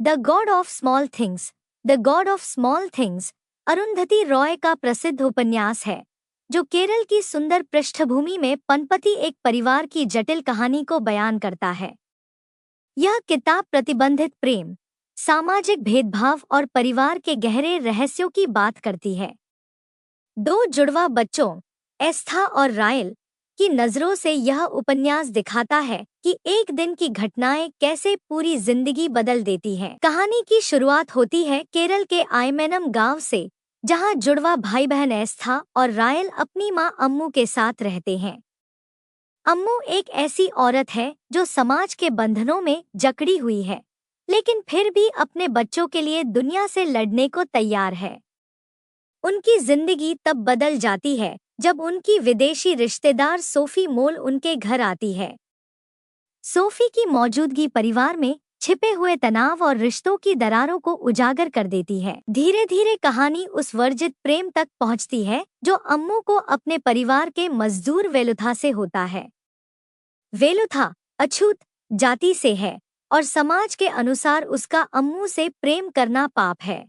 The God of small things. The God of small things Arundhati Roy का प्रसिद्ध उपन्यास है, जो केरल की सुंदर पृष्ठभूमि में पनपती एक परिवार की जटिल कहानी को बयान करता है। यह किताब प्रतिबंधित प्रेम, सामाजिक भेदभाव और परिवार के गहरे रहस्यों की बात करती है। दो जुड़वा बच्चों, एस्था और रायल, की नज़रों से यह उपन्यास दिखाता है कि एक दिन की घटनाएं कैसे पूरी जिंदगी बदल देती हैं। कहानी की शुरुआत होती है केरल के आयमेनम गांव से, जहां जुड़वा भाई बहन एस्था और रायल अपनी मां अम्मू के साथ रहते हैं। अम्मू एक ऐसी औरत है जो समाज के बंधनों में जकड़ी हुई है, लेकिन फिर भी अपने बच्चों के लिए दुनिया से लड़ने को तैयार है। उनकी जिंदगी तब बदल जाती है जब उनकी विदेशी रिश्तेदार सोफी मोल उनके घर आती है। सोफी की मौजूदगी परिवार में छिपे हुए तनाव और रिश्तों की दरारों को उजागर कर देती है। धीरे धीरे कहानी उस वर्जित प्रेम तक पहुंचती है जो अम्मू को अपने परिवार के मजदूर वेलुथा से होता है। वेलुथा अछूत जाति से है और समाज के अनुसार उसका अम्मू से प्रेम करना पाप है।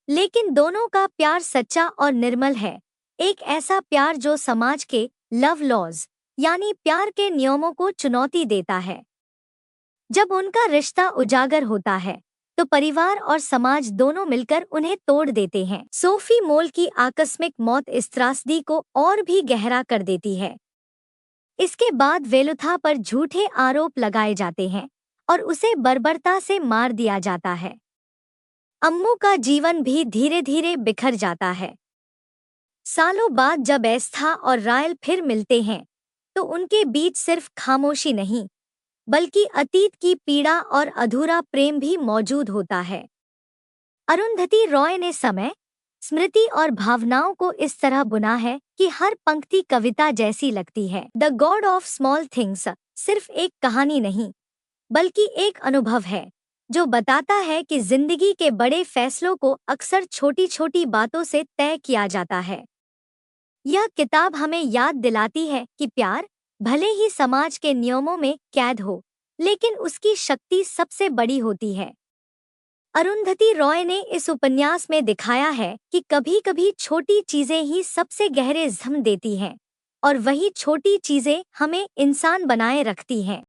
लेकिन दोनों का प्यार सच्चा और निर्मल है, एक ऐसा प्यार जो समाज के लव लॉज यानी प्यार के नियमों को चुनौती देता है। जब उनका रिश्ता उजागर होता है तो परिवार और समाज दोनों मिलकर उन्हें तोड़ देते हैं। सोफी मोल की आकस्मिक मौत इस त्रासदी को और भी गहरा कर देती है। इसके बाद वेलुथा पर झूठे आरोप लगाए जाते हैं और उसे बर्बरता से मार दिया जाता है। अम्मू का जीवन भी धीरे धीरे बिखर जाता है। सालों बाद जब एस्था और रायल फिर मिलते हैं तो उनके बीच सिर्फ खामोशी नहीं, बल्कि अतीत की पीड़ा और अधूरा प्रेम भी मौजूद होता है। अरुंधति रॉय ने समय, स्मृति और भावनाओं को इस तरह बुना है कि हर पंक्ति कविता जैसी लगती है। The God of small things सिर्फ एक कहानी नहीं, बल्कि एक अनुभव है जो बताता है कि जिंदगी के बड़े फैसलों को अक्सर छोटी छोटी बातों से तय किया जाता है। यह किताब हमें याद दिलाती है कि प्यार भले ही समाज के नियमों में कैद हो, लेकिन उसकी शक्ति सबसे बड़ी होती है। अरुंधति रॉय ने इस उपन्यास में दिखाया है कि कभी-कभी छोटी चीजें ही सबसे गहरे जख्म देती हैं, और वही छोटी चीजें हमें इंसान बनाए रखती हैं।